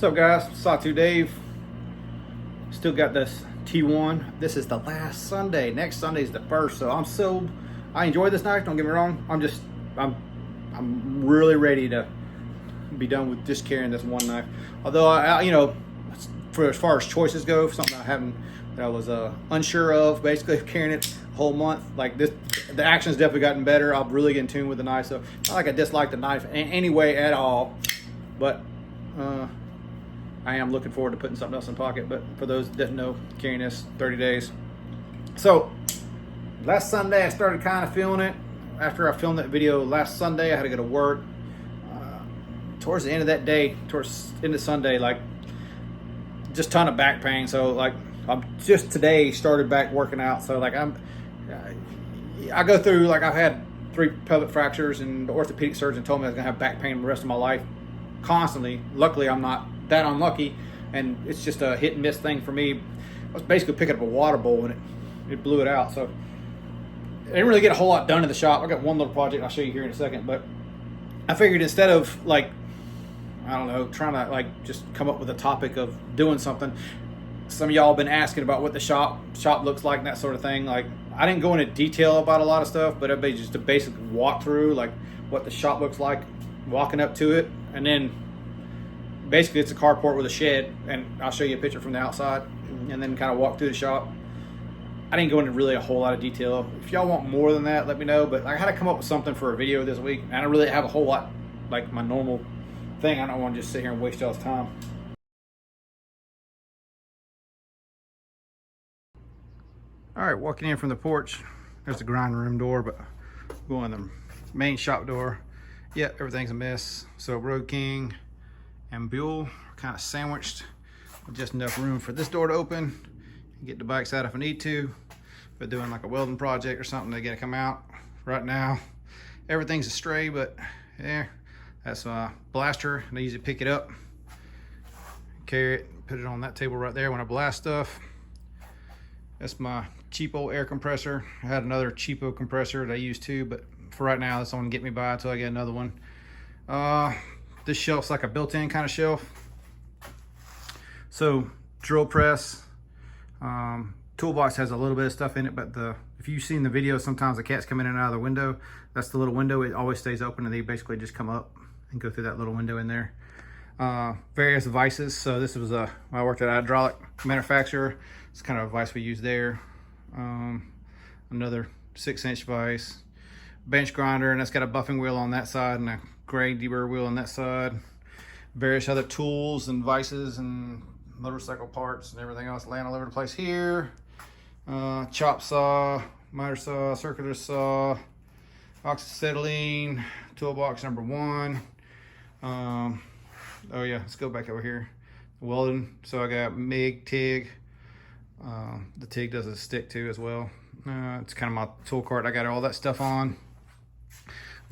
What's up, guys? Sawtooth Dave. Still got this T1. This is the last Sunday. Next Sunday is the first, so I enjoy this knife, don't get me wrong. I'm really ready to be done with just carrying this one knife. Although I you know, for as far as choices go, something that I was unsure of, basically carrying it a whole month like this, the action's definitely gotten better. I'll really get in tune with the knife, so not like I dislike the knife anyway at all, but I am looking forward to putting something else in the pocket. But for those that didn't know, carrying this 30 days. So last Sunday I started kind of feeling it. After I filmed that video last Sunday, I had to go to work. Towards the end of that day, towards the end of Sunday, like just ton of back pain. So like I'm just today started back working out. So like I go through, like I've had 3 pelvic fractures, and the orthopedic surgeon told me I was gonna have back pain the rest of my life constantly. Luckily I'm not that unlucky, and it's just a hit and miss thing for me. I was basically picking up a water bowl and it blew it out. So I didn't really get a whole lot done in the shop. I got one little project I'll show you here in a second, but I figured instead of like, I don't know, trying to like just come up with a topic of doing something. Some of y'all have been asking about what the shop looks like and that sort of thing. Like I didn't go into detail about a lot of stuff, but it'd be just a basic walkthrough, like what the shop looks like, walking up to it, and then basically it's a carport with a shed, and I'll show you a picture from the outside and then kind of walk through the shop. I didn't go into really a whole lot of detail. If y'all want more than that, let me know, but I had to come up with something for a video this week, and I don't really have a whole lot like my normal thing. I don't want to just sit here and waste y'all's time. All right, walking in from the porch, there's the grind room door, but going the main shop door, yeah, everything's a mess. So Road King and Buell are kind of sandwiched with just enough room for this door to open and get the bikes out if I need to. If I'm doing like a welding project or something, they gotta come out. Right now, everything's a stray, but yeah, that's my blaster, and I usually pick it up, carry it, put it on that table right there when I blast stuff. That's my cheapo air compressor. I had another cheapo compressor that I used too, but for right now, that's the one to get me by until I get another one. This shelf's like a built-in kind of shelf. So drill press, toolbox has a little bit of stuff in it, but if you've seen the video, sometimes the cats come in and out of the window. That's the little window. It always stays open, and they basically just come up and go through that little window in there. Various vices. So this was I worked at a hydraulic manufacturer. It's kind of a vise we use there. Another 6-inch vise. Bench grinder, and that's got a buffing wheel on that side and a grade deburr wheel on that side. Various other tools and vices and motorcycle parts and everything else laying all over the place here. Chop saw, miter saw, circular saw, oxyacetylene, toolbox number 1. Oh yeah, let's go back over here. Welding, so I got MIG, TIG. The TIG does a stick too as well. It's kind of my tool cart. I got all that stuff on.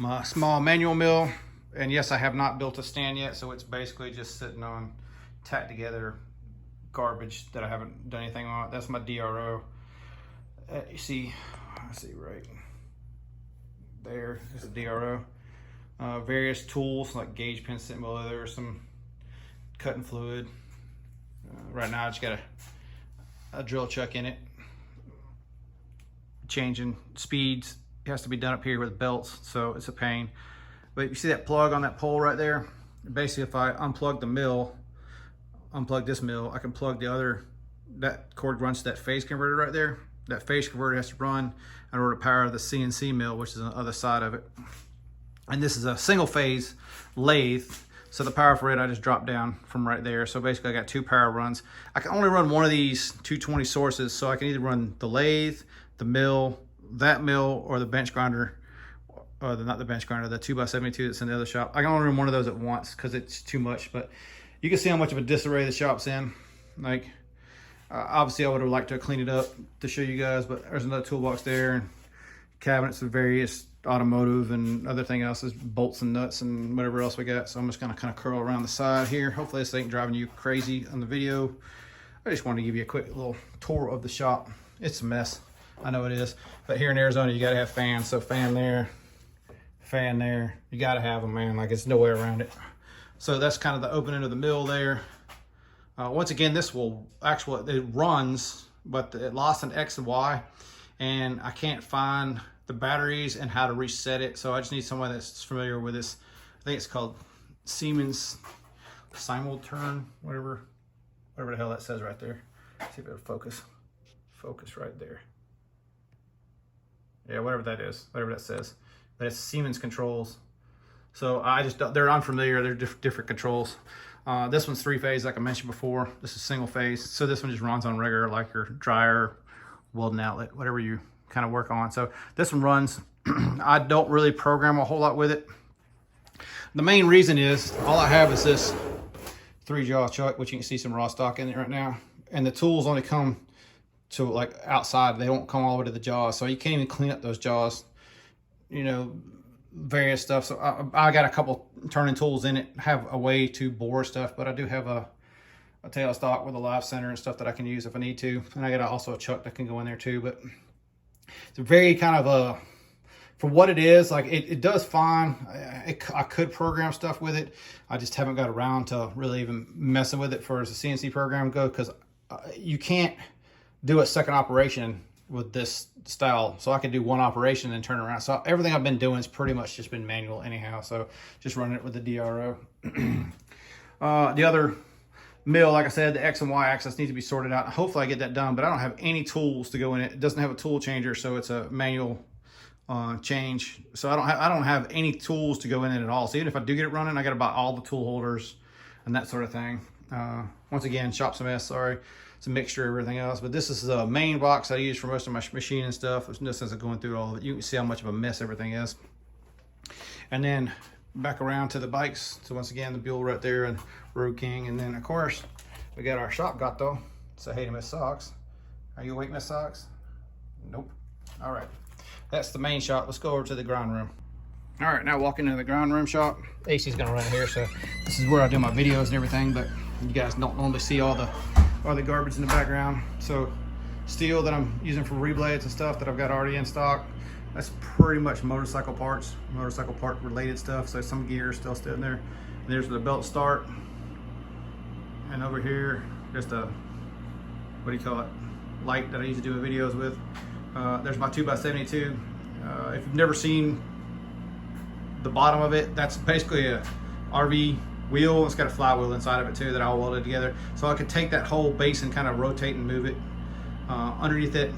My small manual mill, and yes, I have not built a stand yet, so it's basically just sitting on tacked together garbage that I haven't done anything on. That's my DRO. You see, I see right there is a DRO. Various tools like gauge pen sitting below there, some cutting fluid. Right now I just got a drill chuck in it. Changing speeds, it has to be done up here with belts, so it's a pain. But you see that plug on that pole right there? Basically, if I unplug the mill, unplug this mill, I can plug the other, that cord runs to that phase converter right there. That phase converter has to run in order to power the CNC mill, which is on the other side of it. And this is a single phase lathe, so the power for it I just dropped down from right there. So basically I got 2 power runs. I can only run one of these 220 sources, so I can either run the lathe, the mill, that mill, or the bench grinder, or not the bench grinder, the 2x72 that's in the other shop. I can only run one of those at once because it's too much, but you can see how much of a disarray the shop's in. Like, obviously I would have liked to clean it up to show you guys, but there's another toolbox there, and cabinets of various automotive and other thing else is bolts and nuts and whatever else we got. So I'm just gonna kind of curl around the side here. Hopefully this ain't driving you crazy on the video. I just wanted to give you a quick little tour of the shop. It's a mess, I know it is, but here in Arizona you gotta have fans. So fan there, you gotta have them, man. Like, it's no way around it. So that's kind of the opening of the mill there. Once again, this will actually, it runs, but it lost an X and Y, and I can't find the batteries and how to reset it. So I just need someone that's familiar with this. I think it's called Siemens Simulturn, whatever the hell that says right there. Let's see if it'll focus. Focus right there. Yeah, whatever that is, whatever that says. But it's Siemens controls. So I just, they're unfamiliar, they're different controls. This one's 3-phase, like I mentioned before. This is single phase. So this one just runs on regular, like your dryer, welding outlet, whatever you kind of work on. So this one runs. I don't really program a whole lot with it. The main reason is all I have is this 3-jaw chuck, which you can see some raw stock in it right now. And the tools only come to like outside. They don't come all the way to the jaws. So you can't even clean up those jaws, you know, various stuff. So I got a couple turning tools in it, have a way to bore stuff, but I do have a tail stock with a live center and stuff that I can use if I need to. And I got also a chuck that can go in there too, but it's a very kind of for what it is, like it does fine. I could program stuff with it. I just haven't got around to really even messing with it for as a CNC program go, because you can't do a second operation with this style. So I could do one operation and turn around. So everything I've been doing has pretty much just been manual anyhow. So just running it with the DRO. The other mill, like I said, the X and Y axis needs to be sorted out. Hopefully I get that done, but I don't have any tools to go in it. It doesn't have a tool changer, so it's a manual change. So I don't have any tools to go in it at all. So even if I do get it running, I got to buy all the tool holders and that sort of thing. Once again, shop's a mess, sorry. It's a mixture of everything else, but this is the main box I use for most of my machine and stuff. There's no sense of going through all of it. You can see how much of a mess everything is. And then back around to the bikes. So once again, the Buell right there and Road King. And then of course, we got our shop gato. So hey to Miss Socks. Are you awake, Miss Socks? Nope. All right, that's the main shop. Let's go over to the grind room. All right, now walking into the grind room shop. AC's gonna run here, so this is where I do my videos and everything, but you guys don't normally see all the garbage in the background. So steel that I'm using for reblades and stuff that I've got already in stock. That's pretty much motorcycle parts, motorcycle part related stuff. So some gear still in there. And there's the belt start. And over here, just a, what do you call it? Light that I used to do my videos with. There's my 2x72. If you've never seen the bottom of it, that's basically a RV wheel. It's got a flywheel inside of it too that I welded together. So I could take that whole base and kind of rotate and move it. Underneath it,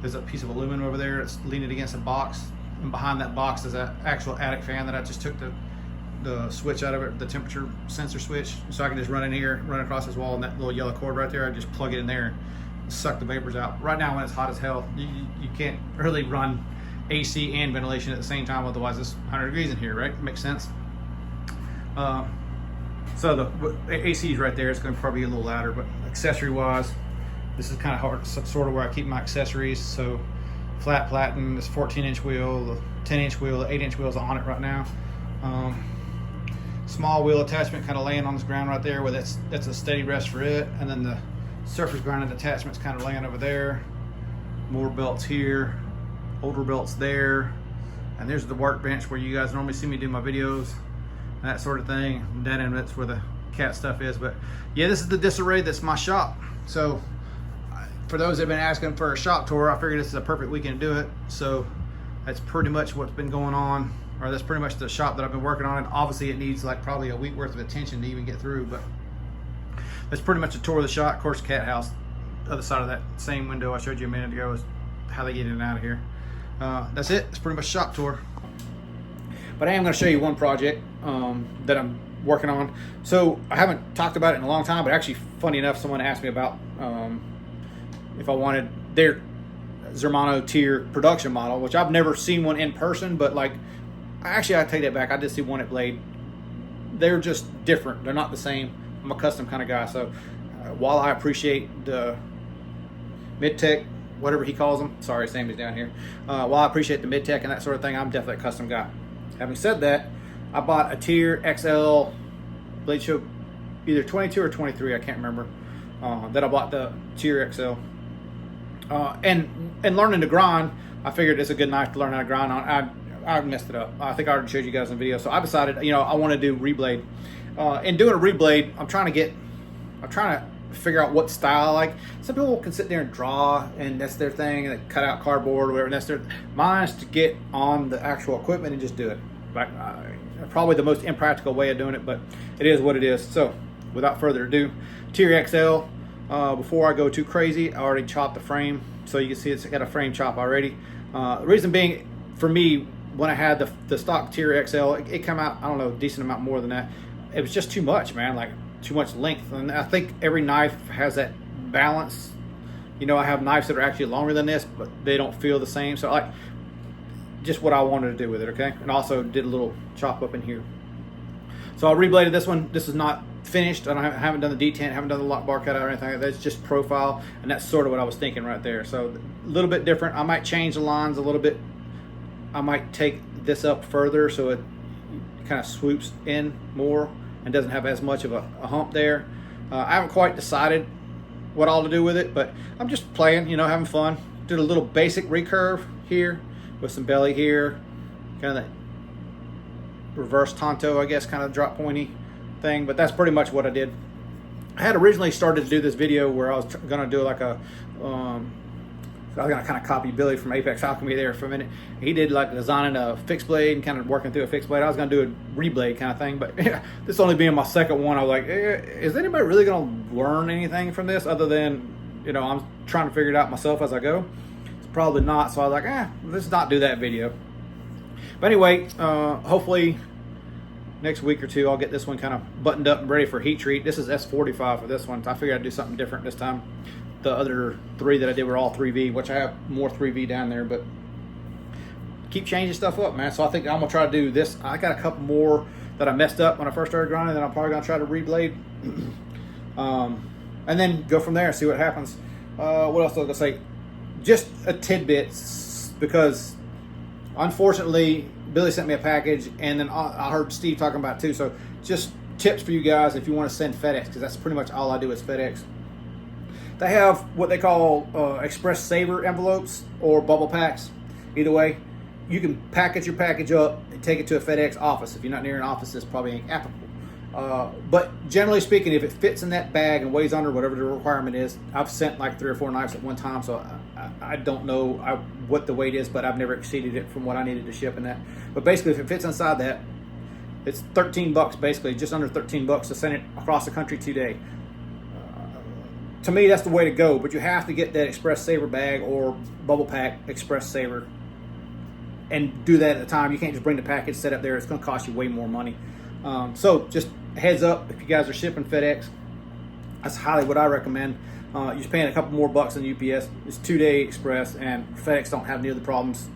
there's a piece of aluminum over there. It's leaning against a box. And behind that box is an actual attic fan that I just took the switch out of it, the temperature sensor switch. So I can just run in here, run across this wall, and that little yellow cord right there, I just plug it in there and suck the vapors out. Right now when it's hot as hell, you can't really run AC and ventilation at the same time, otherwise it's 100 degrees in here, right? Makes sense. So the AC is right there. It's going to probably be a little louder, but accessory wise, this is kind of hard, sort of where I keep my accessories. So flat platen, this 14-inch wheel, the 10-inch wheel, the 8-inch wheels on it right now. Small wheel attachment kind of laying on this ground right there, where that's a steady rest for it. And then the surface grinding attachment's kind of laying over there. More belts here, older belts there. And there's the workbench where you guys normally see me do my videos, that sort of thing. Dead end, that's where the cat stuff is. But yeah, this is the disarray that's my shop. So for those that have been asking for a shop tour, I figured this is a perfect weekend to do it. So that's pretty much what's been going on, or that's pretty much the shop that I've been working on. And obviously it needs like probably a week worth of attention to even get through, but that's pretty much a tour of the shop. Of course, cat house, other side of that same window I showed you a minute ago is how they get in and out of here. That's it. It's pretty much a shop tour. But I am going to show you one project that I'm working on. So I haven't talked about it in a long time, but actually, funny enough, someone asked me about if I wanted their Zermano tier production model, which I've never seen one in person, but like, actually I take that back. I did see one at Blade. They're just different. They're not the same. I'm a custom kind of guy. So while I appreciate the mid-tech, whatever he calls them, sorry, Sammy's down here. While I appreciate the mid-tech and that sort of thing, I'm definitely a custom guy. Having said that, I bought a tier XL blade show, either 22 or 23, I can't remember, that I bought the tier XL. And learning to grind, I figured it's a good knife to learn how to grind on. I messed it up. I think I already showed you guys in the video. So I decided, I want to do reblade. In doing a reblade, I'm trying to get I'm trying to figure out what style I like. Some people can sit there and draw, and that's their thing, and they cut out cardboard or whatever. And that's their. Mine is to get on the actual equipment and just do it. Like probably the most impractical way of doing it, but it is what it is. So without further ado, Tier XL. Before I go too crazy, I already chopped the frame, so you can see it's got a frame chop already. The reason being, for me, when I had the stock Tier XL, it came out, I don't know, a decent amount more than that. It was just too much, man, like too much length. And I think every knife has that balance. You know, I have knives that are actually longer than this, but they don't feel the same. So like, just what I wanted to do with it, okay? And also did a little chop up in here. So I rebladed this one. This is not finished. I haven't done the detent, haven't done the lock bar cutout or anything. That's just profile, and that's sort of what I was thinking right there. So a little bit different. I might change the lines a little bit. I might take this up further so it kind of swoops in more and doesn't have as much of a hump there. I haven't quite decided what all to do with it, but I'm just playing, you know, having fun. Did a little basic recurve here with some belly here, kind of that reverse tanto, I guess, kind of drop pointy thing, but that's pretty much what I did. I had originally started to do this video where I was gonna do like a I was gonna kind of copy Billy from Apex Alchemy there for a minute. He did like designing a fixed blade and kind of working through a fixed blade. I was gonna do a reblade kind of thing, but yeah, this only being my second one, I was like, is anybody really gonna learn anything from this other than, you know, I'm trying to figure it out myself as I go? It's probably not. So I was like, let's not do that video. But anyway, hopefully next week or two, I'll get this one kind of buttoned up and ready for heat treat. This is S45 for this one. So I figured I'd do something different this time. The other three that I did were all 3V, which I have more 3V down there, but keep changing stuff up, man. So I think I'm gonna try to do this. I got a couple more that I messed up when I first started grinding, then I'm probably gonna try to reblade. And then go from there and see what happens. What else was I gonna say? Just a tidbit, because unfortunately, Billy sent me a package, and then I heard Steve talking about it too. So just tips for you guys if you want to send FedEx, because that's pretty much all I do is FedEx. They have what they call Express Saver envelopes or bubble packs. Either way, you can package your package up and take it to a FedEx office. If you're not near an office, this probably ain't applicable. But generally speaking, if it fits in that bag and weighs under whatever the requirement is, I've sent like 3 or 4 knives at one time, so I don't know what the weight is, but I've never exceeded it from what I needed to ship in that. But basically, if it fits inside that, it's $13 basically, just under $13 to send it across the country today. To me, that's the way to go, but you have to get that Express Saver bag or bubble pack Express Saver and do that at a time. You can't just bring the package, set up there. It's going to cost you way more money. So just heads up, if you guys are shipping FedEx, that's highly what I recommend. You're just paying a couple more bucks than UPS. It's 2-day express, and FedEx don't have near the problems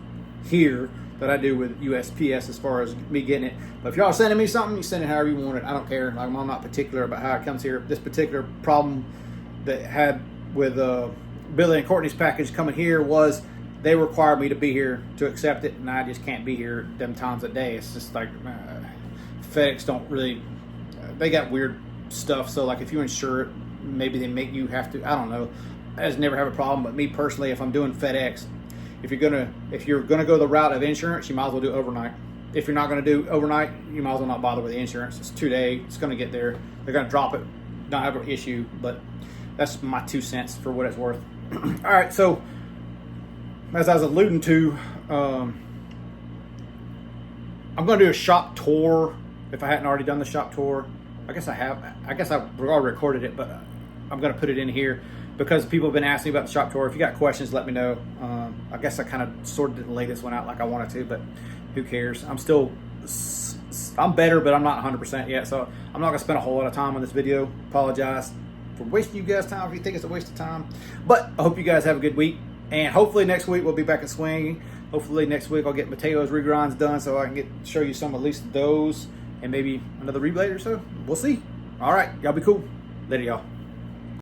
here that I do with USPS as far as me getting it. But if y'all are sending me something, you send it however you want it. I don't care. Like, I'm not particular about how it comes here. This particular problem that had with Billy and Courtney's package coming here was they required me to be here to accept it, and I just can't be here them times a day. It's just like FedEx don't really, they got weird stuff. So like if you insure it, maybe they make you have to, I don't know. I just never have a problem. But me personally, if I'm doing FedEx, if you're gonna go the route of insurance, you might as well do overnight. If you're not gonna do overnight, you might as well not bother with the insurance. It's 2-day, it's gonna get there. They're gonna drop it, not have an issue, but that's my 2 cents for what it's worth. All right, so as I was alluding to, I'm going to do a shop tour. If I hadn't already done the shop tour, I guess I have. I guess I've already recorded it, but I'm going to put it in here because people have been asking me about the shop tour. If you got questions, let me know. I guess I kind of sort of didn't lay this one out like I wanted to, but who cares? I'm better, but I'm not 100% yet, so I'm not going to spend a whole lot of time on this video. Apologize for wasting you guys' time if you think it's a waste of time. But I hope you guys have a good week. And hopefully next week we'll be back in swing. Hopefully next week I'll get Mateo's regrinds done so I can show you some, at least those, and maybe another reblade or so. We'll see. All right, y'all be cool. Later, y'all.